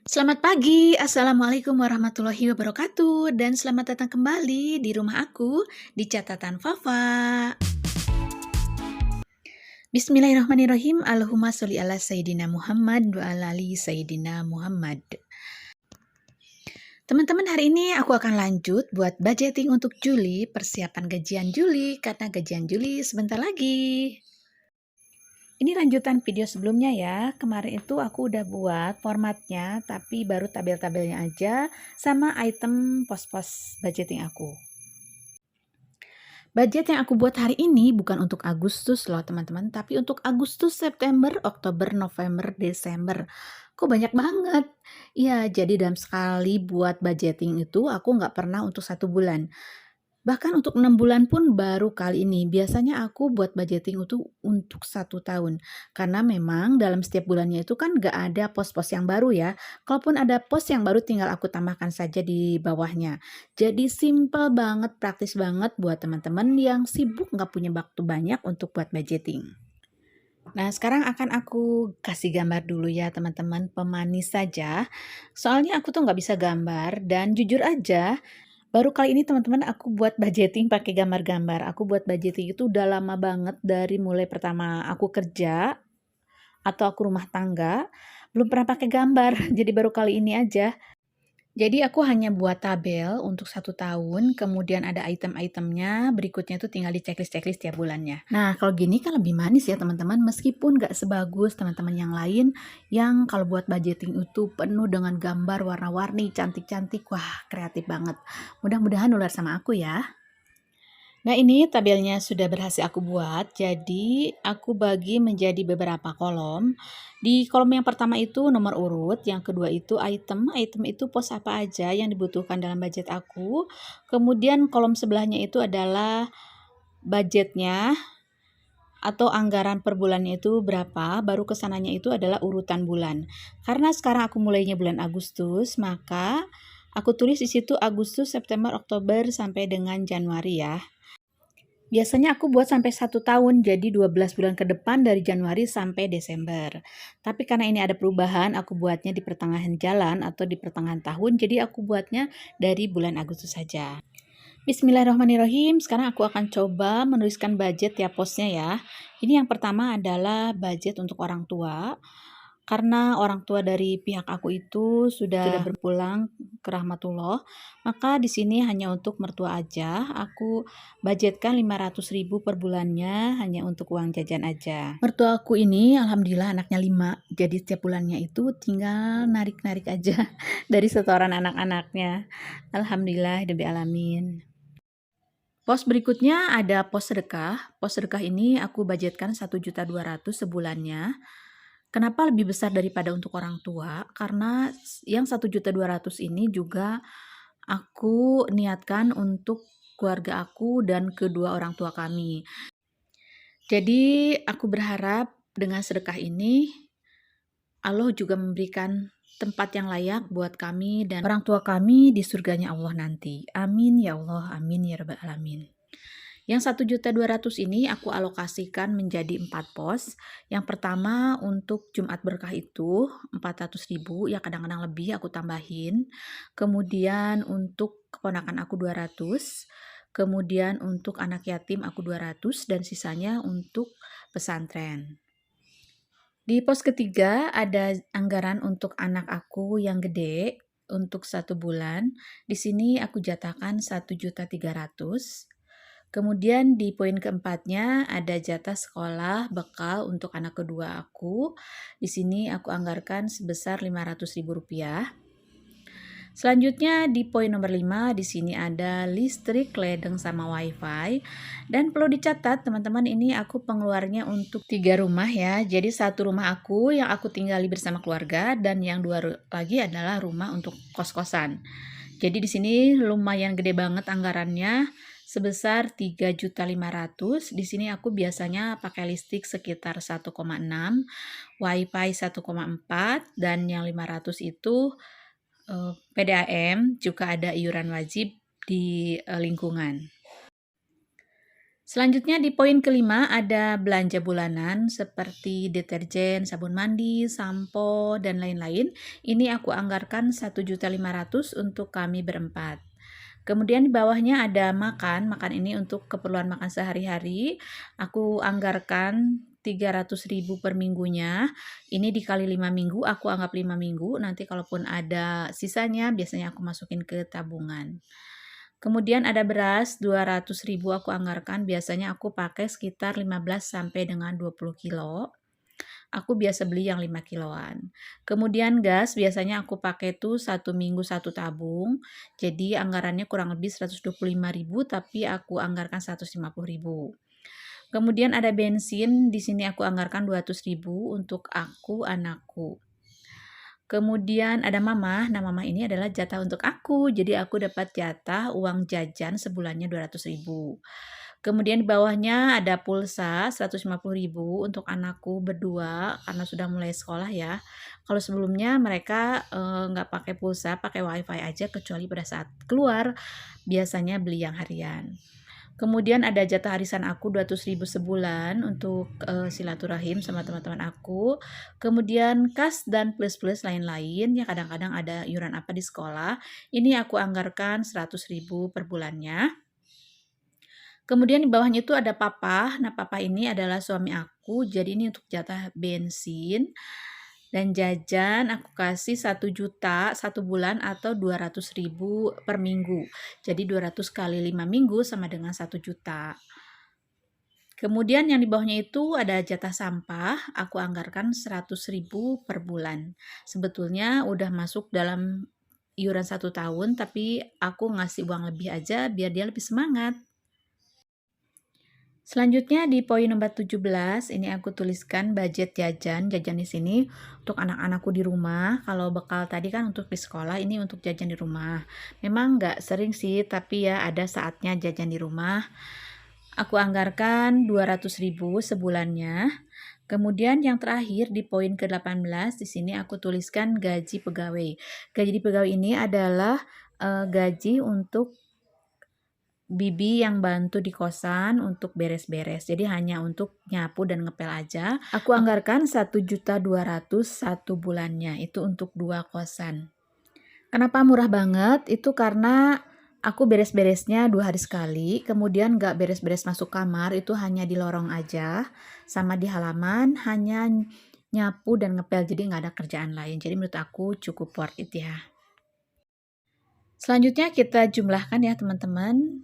Selamat pagi, Assalamualaikum warahmatullahi wabarakatuh, dan selamat datang kembali di rumah aku di catatan Fafa. Bismillahirrahmanirrahim. Allahumma sholli ala Sayyidina Muhammad wa ala ali Sayyidina Muhammad. Teman-teman, hari ini aku akan lanjut buat budgeting untuk Juli, persiapan gajian Juli, karena gajian Juli sebentar lagi. Ini lanjutan video sebelumnya ya. Kemarin itu aku udah buat formatnya, tapi baru tabel-tabelnya aja sama item pos-pos budgeting aku. Budget yang aku buat hari ini bukan untuk Agustus loh teman-teman, tapi untuk Agustus, September, Oktober, November, Desember. Kok banyak banget? Iya, jadi dalam sekali buat budgeting itu aku nggak pernah untuk 1 bulan. Bahkan untuk 6 bulan pun baru kali ini. Biasanya aku buat budgeting itu untuk 1 tahun. Karena memang dalam setiap bulannya itu kan gak ada pos-pos yang baru ya. Kalaupun ada pos yang baru tinggal aku tambahkan saja di bawahnya. Jadi simple banget, praktis banget buat teman-teman yang sibuk gak punya waktu banyak untuk buat budgeting. Nah, sekarang akan aku kasih gambar dulu ya teman-teman, pemanis saja. Soalnya aku tuh nggak bisa gambar dan jujur aja, baru kali ini teman-teman aku buat budgeting pakai gambar-gambar. Aku buat budgeting itu udah lama banget dari mulai pertama aku kerja atau aku rumah tangga, belum pernah pakai gambar. Jadi baru kali ini aja. Jadi aku hanya buat tabel untuk 1 tahun, kemudian ada item-itemnya, berikutnya itu tinggal di checklist-checklist tiap bulannya. Nah, kalau gini kan lebih manis ya teman-teman, meskipun nggak sebagus teman-teman yang lain, yang kalau buat budgeting itu penuh dengan gambar warna-warni, cantik-cantik, wah kreatif banget. Mudah-mudahan nular sama aku ya. Nah, ini tabelnya sudah berhasil aku buat, jadi aku bagi menjadi beberapa kolom. Di kolom yang pertama itu nomor urut, yang kedua itu item itu pos apa aja yang dibutuhkan dalam budget aku. Kemudian kolom sebelahnya itu adalah budgetnya atau anggaran per bulannya itu berapa, baru kesananya itu adalah urutan bulan. Karena sekarang aku mulainya bulan Agustus, maka aku tulis di situ Agustus, September, Oktober sampai dengan Januari ya. Biasanya aku buat sampai 1 tahun, jadi 12 bulan ke depan dari Januari sampai Desember. Tapi karena ini ada perubahan, aku buatnya di pertengahan jalan atau di pertengahan tahun, jadi aku buatnya dari bulan Agustus saja. Bismillahirrahmanirrahim, sekarang aku akan coba menuliskan budget tiap posnya ya. Ini yang pertama adalah budget untuk orang tua. Karena orang tua dari pihak aku itu sudah berpulang ke rahmatullah, maka di sini hanya untuk mertua aja. Aku budgetkan 500.000 per bulannya hanya untuk uang jajan aja. Mertua aku ini alhamdulillah anaknya 5, jadi setiap bulannya itu tinggal narik-narik aja dari setoran anak-anaknya. Alhamdulillah hidup alamin. Pos berikutnya ada pos sedekah. Pos sedekah ini aku budgetkan 1.200.000 sebulannya. Kenapa lebih besar daripada untuk orang tua? Karena yang 1.200.000 ini juga aku niatkan untuk keluarga aku dan kedua orang tua kami. Jadi aku berharap dengan sedekah ini Allah juga memberikan tempat yang layak buat kami dan orang tua kami di surganya Allah nanti. Amin ya Allah, amin ya rabbal alamin. Yang 1.200.000 ini aku alokasikan menjadi 4 pos. Yang pertama untuk Jumat Berkah itu 400.000, ya kadang-kadang lebih aku tambahin. Kemudian untuk keponakan aku 200, kemudian untuk anak yatim aku 200, dan sisanya untuk pesantren. Di pos ketiga ada anggaran untuk anak aku yang gede untuk 1 bulan. Di sini aku jatahkan 1.300.000. Kemudian di poin keempatnya ada jatah sekolah bekal untuk anak kedua aku. Di sini aku anggarkan sebesar Rp500.000. Selanjutnya di poin nomor 5 di sini ada listrik, ledeng sama wifi. Dan perlu dicatat teman-teman, ini aku pengeluarannya untuk 3 rumah ya. Jadi 1 rumah aku yang aku tinggali bersama keluarga dan yang 2 lagi adalah rumah untuk kos-kosan. Jadi di sini lumayan gede banget anggarannya sebesar 3.500.000. Di sini aku biasanya pakai listrik sekitar 1,6, wifi 1,4, dan yang 500 itu PDAM, juga ada iuran wajib di lingkungan. Selanjutnya di poin kelima ada belanja bulanan seperti deterjen, sabun mandi, sampo, dan lain-lain. Ini aku anggarkan 1.500.000 untuk kami berempat. Kemudian di bawahnya ada makan. Makan ini untuk keperluan makan sehari-hari. Aku anggarkan 300.000 per minggunya. Ini dikali 5 minggu, aku anggap 5 minggu. Nanti kalaupun ada sisanya, biasanya aku masukin ke tabungan. Kemudian ada beras 200.000 aku anggarkan, biasanya aku pakai sekitar 15 sampai dengan 20 kilo. Aku biasa beli yang 5 kiloan. Kemudian gas biasanya aku pakai tuh 1 minggu 1 tabung. Jadi anggarannya kurang lebih 125.000 tapi aku anggarkan 150.000. Kemudian ada bensin, di sini aku anggarkan 200.000 untuk aku, anakku. Kemudian ada mamah. Nah, mamah ini adalah jatah untuk aku. Jadi aku dapat jatah uang jajan sebulannya 200.000. Kemudian di bawahnya ada pulsa 150.000 untuk anakku berdua karena sudah mulai sekolah ya. Kalau sebelumnya mereka nggak pakai pulsa, pakai wifi aja kecuali pada saat keluar biasanya beli yang harian. Kemudian ada jatah arisan aku 200.000 sebulan untuk silaturahim sama teman-teman aku. Kemudian kas dan plus-plus lain-lain ya, kadang-kadang ada iuran apa di sekolah. Ini aku anggarkan 100.000 per bulannya. Kemudian di bawahnya itu ada papa. Nah, papa ini adalah suami aku. Jadi ini untuk jatah bensin dan jajan aku kasih 1 juta 1 bulan atau 200.000 per minggu. Jadi 200 kali 5 minggu sama dengan 1 juta. Kemudian yang di bawahnya itu ada jatah sampah, aku anggarkan 100.000 per bulan. Sebetulnya udah masuk dalam iuran 1 tahun, tapi aku ngasih uang lebih aja biar dia lebih semangat. Selanjutnya di poin nomor 17, ini aku tuliskan budget jajan. Jajan di sini untuk anak-anakku di rumah. Kalau bekal tadi kan untuk di sekolah, ini untuk jajan di rumah. Memang nggak sering sih, tapi ya ada saatnya jajan di rumah. Aku anggarkan 200.000 sebulannya. Kemudian yang terakhir di poin ke-18, di sini aku tuliskan gaji pegawai. Gaji pegawai ini adalah gaji untuk bibi yang bantu di kosan untuk beres-beres. Jadi hanya untuk nyapu dan ngepel aja. Aku anggarkan 1.200.000 1 bulannya. Itu untuk 2 kosan. Kenapa murah banget? Itu karena aku beres-beresnya 2 hari sekali. Kemudian nggak beres-beres masuk kamar, itu hanya di lorong aja. Sama di halaman, hanya nyapu dan ngepel. Jadi nggak ada kerjaan lain. Jadi menurut aku cukup worth it ya. Selanjutnya kita jumlahkan ya teman-teman.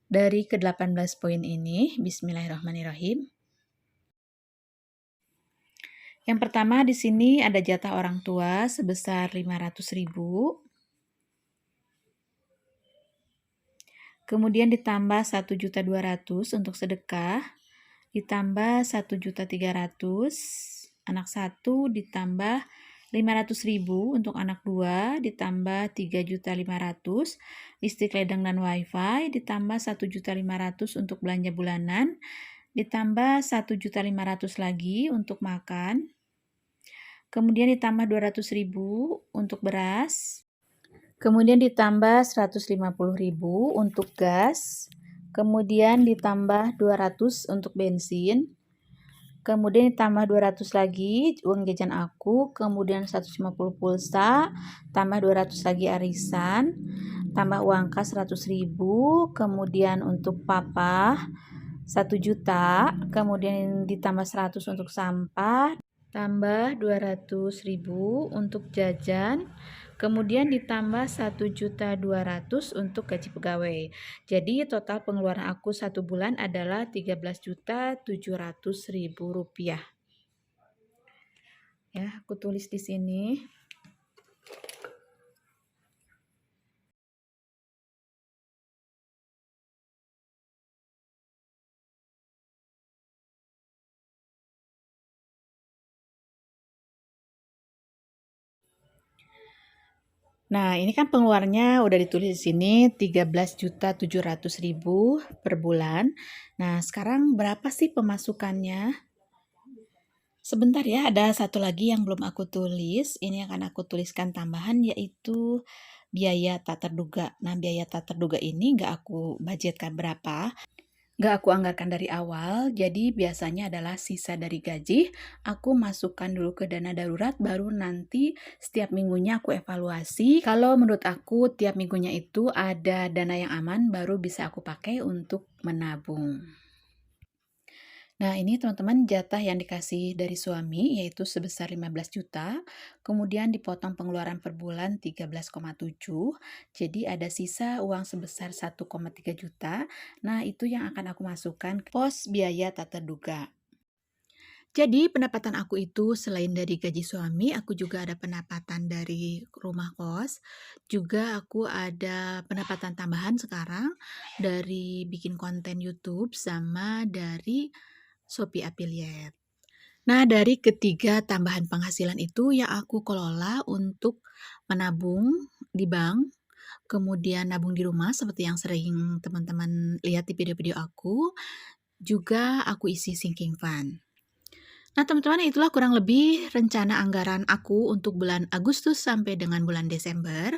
Dari ke-18 poin ini, bismillahirrahmanirrahim. Yang pertama di sini ada jatah orang tua sebesar 500.000. Kemudian ditambah 1.200.000 untuk sedekah, ditambah 1.300.000, anak 1 ditambah 500.000 untuk anak 2, ditambah 3.500.000, listrik ledeng dan wifi, ditambah 1.500.000 untuk belanja bulanan, ditambah 1.500.000 lagi untuk makan, kemudian ditambah 200.000 untuk beras, kemudian ditambah 150.000 untuk gas, kemudian ditambah 200 untuk bensin, kemudian ditambah 200 lagi uang jajan aku, kemudian 150 pulsa, tambah 200 lagi arisan, tambah uang kas 100.000, kemudian untuk papa 1 juta, kemudian ditambah 100 untuk sampah, tambah 200.000 untuk jajan, kemudian ditambah 1.200.000 untuk gaji pegawai. Jadi total pengeluaran aku 1 bulan adalah 13.700.000 rupiah. Ya, aku tulis di sini. Nah, ini kan pengeluarannya udah ditulis di sini 13.700.000 per bulan. Nah, sekarang berapa sih pemasukannya? Sebentar ya, ada satu lagi yang belum aku tulis. Ini akan aku tuliskan tambahan yaitu biaya tak terduga. Nah, biaya tak terduga ini nggak aku budgetkan berapa. Nggak aku anggarkan dari awal, jadi biasanya adalah sisa dari gaji, aku masukkan dulu ke dana darurat, baru nanti setiap minggunya aku evaluasi. Kalau menurut aku tiap minggunya itu ada dana yang aman, baru bisa aku pakai untuk menabung. Nah, ini teman-teman jatah yang dikasih dari suami yaitu sebesar 15 juta, kemudian dipotong pengeluaran per bulan 13,7, jadi ada sisa uang sebesar 1,3 juta. Nah, itu yang akan aku masukkan ke pos biaya tak terduga. Jadi pendapatan aku itu selain dari gaji suami, aku juga ada pendapatan dari rumah kos, juga aku ada pendapatan tambahan sekarang dari bikin konten YouTube sama dari Shopee Affiliate. Nah, dari ketiga tambahan penghasilan itu yang aku kelola untuk menabung di bank, kemudian nabung di rumah seperti yang sering teman-teman lihat di video-video aku, juga aku isi sinking fund. Nah, teman-teman, itulah kurang lebih rencana anggaran aku untuk bulan Agustus sampai dengan bulan Desember.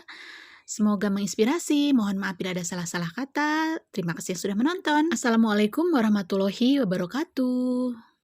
Semoga menginspirasi. Mohon maaf bila ada salah-salah kata. Terima kasih yang sudah menonton. Assalamualaikum warahmatullahi wabarakatuh.